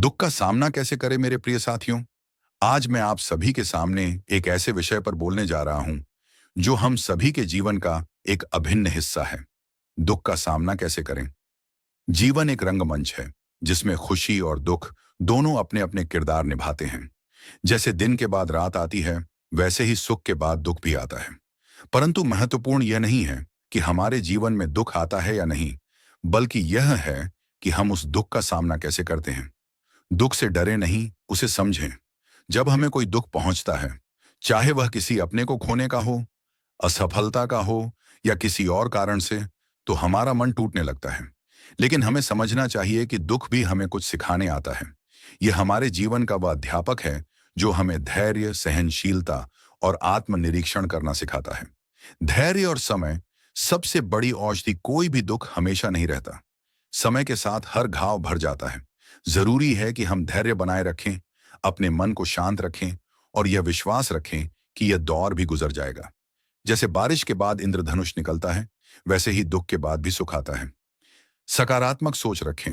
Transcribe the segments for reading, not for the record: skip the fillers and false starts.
दुख का सामना कैसे करें मेरे प्रिय साथियों। आज मैं आप सभी के सामने एक ऐसे विषय पर बोलने जा रहा हूं जो हम सभी के जीवन का एक अभिन्न हिस्सा है। दुख का सामना कैसे करें। जीवन एक रंगमंच है जिसमें खुशी और दुख दोनों अपने अपने किरदार निभाते हैं। जैसे दिन के बाद रात आती है, वैसे ही सुख के बाद दुख भी आता है। परंतु महत्वपूर्ण यह नहीं है कि हमारे जीवन में दुख आता है या नहीं, बल्कि यह है कि हम उस दुख का सामना कैसे करते हैं। दुख से डरे नहीं, उसे समझें। जब हमें कोई दुख पहुंचता है, चाहे वह किसी अपने को खोने का हो, असफलता का हो या किसी और कारण से, तो हमारा मन टूटने लगता है। लेकिन हमें समझना चाहिए कि दुख भी हमें कुछ सिखाने आता है। यह हमारे जीवन का वह अध्यापक है जो हमें धैर्य, सहनशीलता और आत्मनिरीक्षण करना सिखाता है। धैर्य और समय सबसे बड़ी औषधि। कोई भी दुख हमेशा नहीं रहता। समय के साथ हर घाव भर जाता है। जरूरी है कि हम धैर्य बनाए रखें, अपने मन को शांत रखें और यह विश्वास रखें कि यह दौर भी गुजर जाएगा। जैसे बारिश के बाद इंद्रधनुष निकलता है, वैसे ही दुख के बाद भी सुख आता है। सकारात्मक सोच रखें।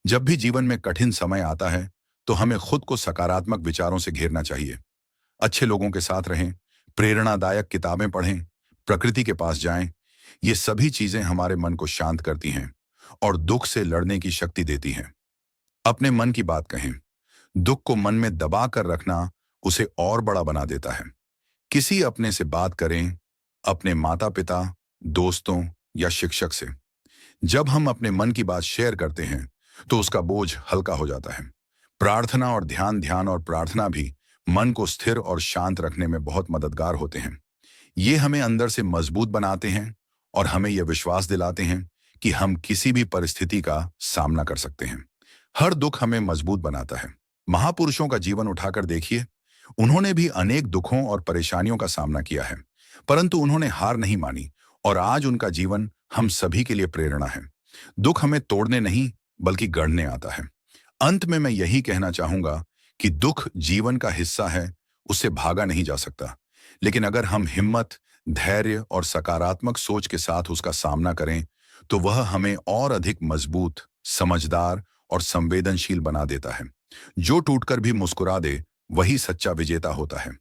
जब भी जीवन में कठिन समय आता है, तो हमें खुद को सकारात्मक विचारों से घेरना चाहिए। अच्छे लोगों के साथ रहें, प्रेरणादायक किताबें पढ़ें, प्रकृति के पास जाएं। ये सभी चीजें हमारे मन को शांत करती हैं और दुख से लड़ने की शक्ति देती हैं। अपने मन की बात कहें। दुख को मन में दबा कर रखना उसे और बड़ा बना देता है। किसी अपने से बात करें, अपने माता पिता, दोस्तों या शिक्षक से। जब हम अपने मन की बात शेयर करते हैं, तो उसका बोझ हल्का हो जाता है। प्रार्थना और ध्यान और प्रार्थना भी मन को स्थिर और शांत रखने में बहुत मददगार होते हैं। ये हमें अंदर से मजबूत बनाते हैं और हमें यह विश्वास दिलाते हैं कि हम किसी भी परिस्थिति का सामना कर सकते हैं। हर दुख हमें मजबूत बनाता है। महापुरुषों का जीवन उठाकर देखिए। उन्होंने भी अनेक दुखों और परेशानियों का सामना किया है, परंतु उन्होंने हार नहीं मानी और आज उनका जीवन हम सभी के लिए प्रेरणा है। दुख हमें तोड़ने नहीं, बल्कि गढ़ने आता है। अंत में मैं यही कहना चाहूंगा कि दुख जीवन का हिस्सा है, उससे भागा नहीं जा सकता। लेकिन अगर हम हिम्मत, धैर्य और सकारात्मक सोच के साथ उसका सामना करें, तो वह हमें और अधिक मजबूत, समझदार और संवेदनशील बना देता है। जो टूटकर भी मुस्कुरा दे, वही सच्चा विजेता होता है।